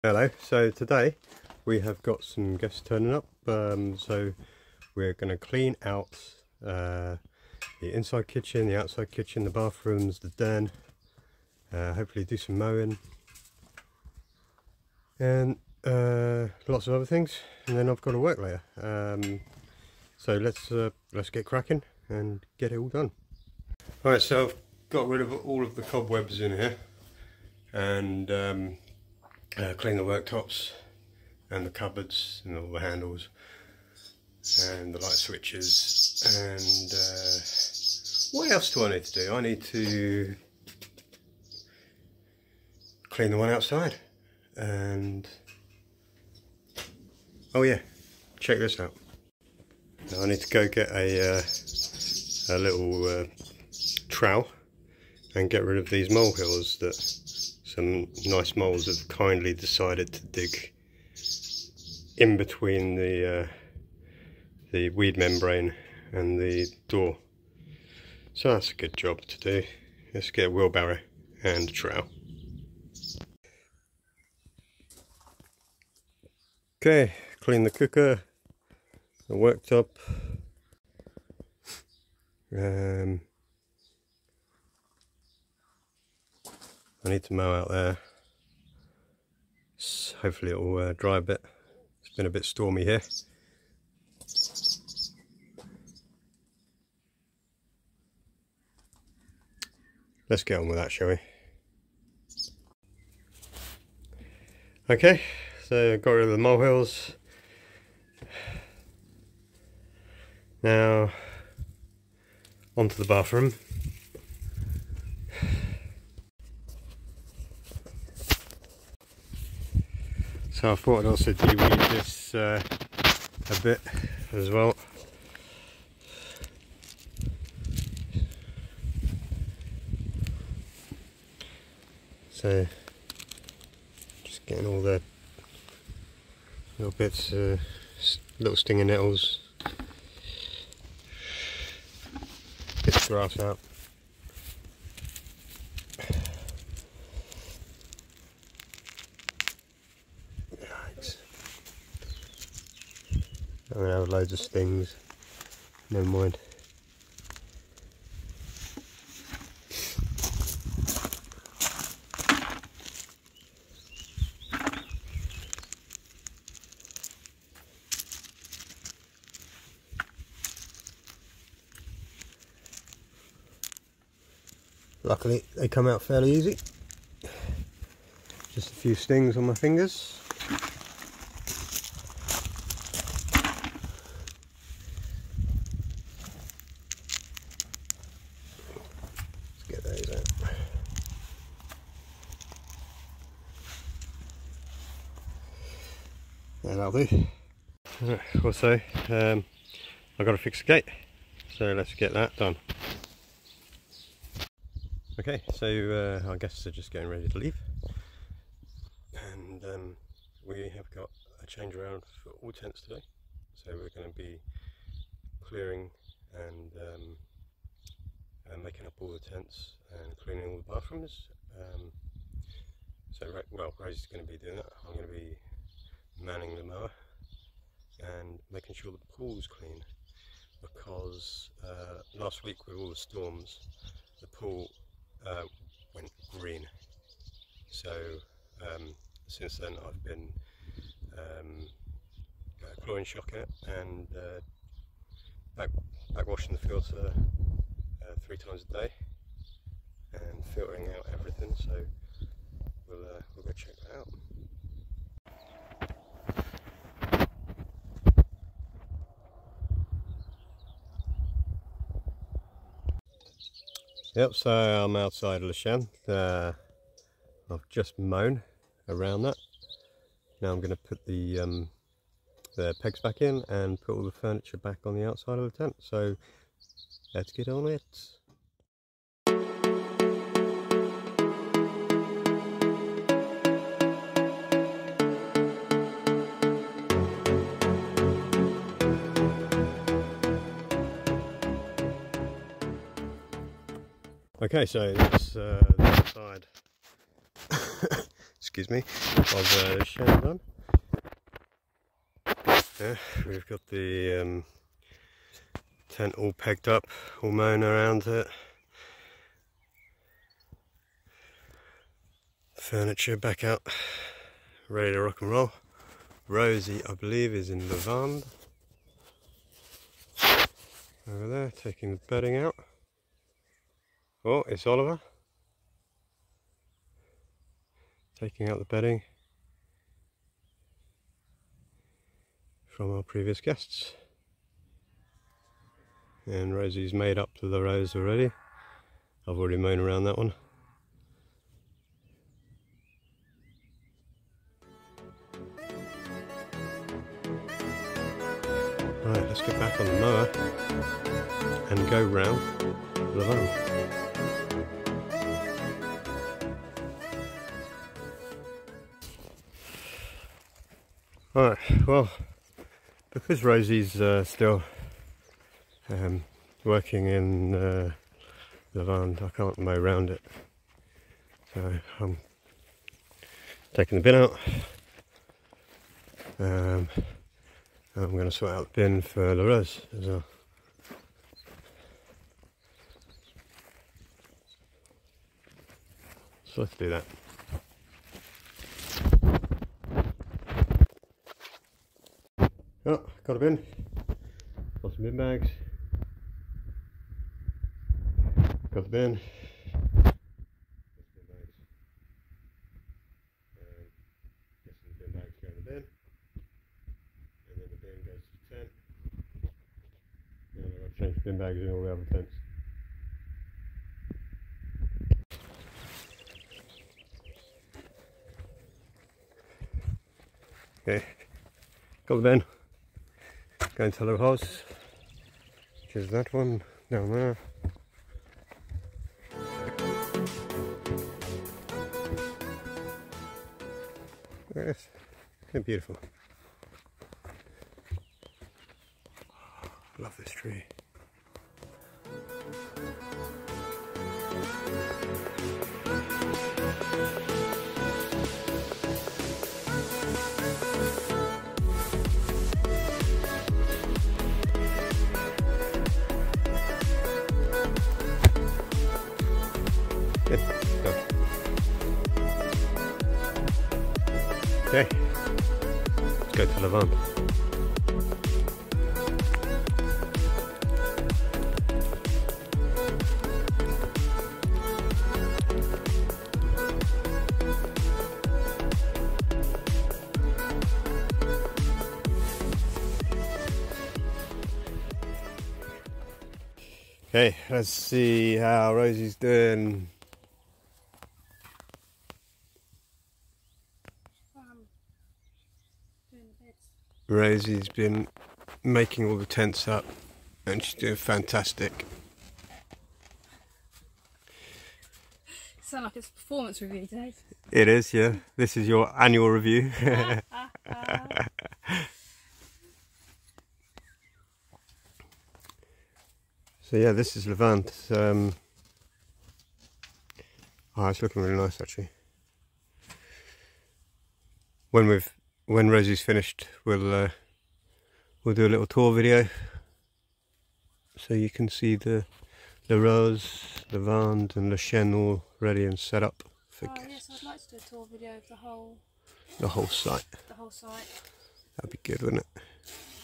Hello, so today we have got some guests turning up, so we're going to clean out the inside kitchen, the outside kitchen, the bathrooms, the den, hopefully do some mowing and lots of other things, and then I've got to work later. So let's get cracking and get it all done. Alright, so I've got rid of all of the cobwebs in here and clean the worktops and the cupboards and all the handles and the light switches, and what else do I need to do? I need to clean the one outside, and oh yeah, check this out. Now I need to go get a little trowel and get rid of these molehills that some nice moles have kindly decided to dig in between the weed membrane and the door. So that's a good job to do. Let's get a wheelbarrow and a trowel. Okay, clean the cooker, the worktop. I need to mow out there. So hopefully it will dry a bit. It's been a bit stormy here. Let's get on with that, shall we? Okay, so got rid of the molehills. Now onto the bathroom. So I thought I'd also de-weed this a bit as well. So just getting all the little bits, little stinging nettles, get the grass out. I'm gonna have loads of stings, never mind. Luckily they come out fairly easy. Just a few stings on my fingers. Let's get those out. Yeah, that'll do. Also, I've got to fix the gate, so let's get that done. Okay, so our guests are just getting ready to leave, and we have got a change around for all tents today. So we're going to be clearing and making up all the tents and cleaning all the bathrooms. So Rosie's going to be doing that. I'm going to be manning the mower and making sure the pool's clean, because last week with all the storms, the pool went green. So since then I've been chlorine shocking it and backwashing the filter 3 times a day and filtering out everything. So we'll go check that out. Yep, so I'm outside Lashan. I've just mown around that. Now I'm going to put the pegs back in and put all the furniture back on the outside of the tent. So let's get on it. Okay, so that's the side excuse me, of Shen done. Yeah, we've got the tent all pegged up, all mown around it. Furniture back out, ready to rock and roll. Rosie, I believe, is in Lavande. Over there, taking the bedding out. Oh, it's Oliver. Taking out the bedding from our previous guests. And Rosie's made up to the rose already. I've already mown around that one. Right, let's get back on the mower and go round Lavande. Right, well, because Rosie's still working in Lavande, I can't mow around it. So I'm taking the bin out. I'm going to sort out the bin for La Rose as well. So let's do that. Oh, got a bin. Got some bin bags. Got the bin. Change bin bags in all the other tents. Okay, got the bin. Going to the house, which is that one down there. Yes, they're beautiful. Love this tree. Good. Go. Okay, let's go to Lavande. Okay, let's see how Rosie's doing. Rosie's been making all the tents up and she's doing fantastic. Sound like it's a performance review, Dave. It is, yeah. This is your annual review. So yeah, this is Lavande. Oh, it's looking really nice actually. When Rosie's finished, we'll do a little tour video, so you can see the Rose, Lavande, and Le Chêne all ready and set up for guests. Yes, I'd like to do a tour video of the whole site. The whole site. That'd be good, wouldn't it?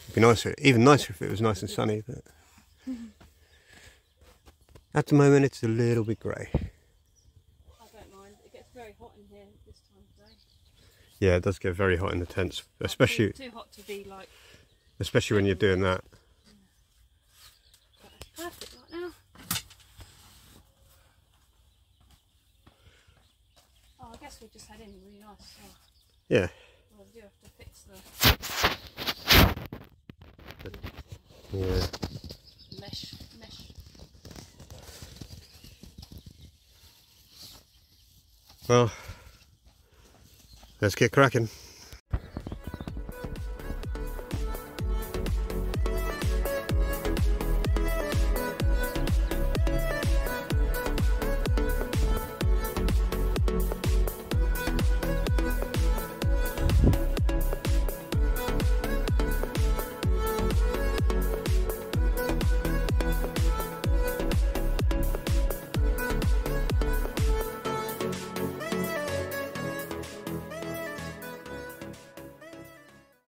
It'd be nicer, even nicer if it was nice and sunny. But at the moment, it's a little bit grey. I don't mind. It gets very hot in here this time of day. Yeah, it does get very hot in the tents, especially too hot to be like. Especially when you're doing that. But it's perfect right now. Oh, I guess we just had in really nice. So. Yeah. Well, we do have to fix the. Yeah. Mesh. Well, let's get cracking.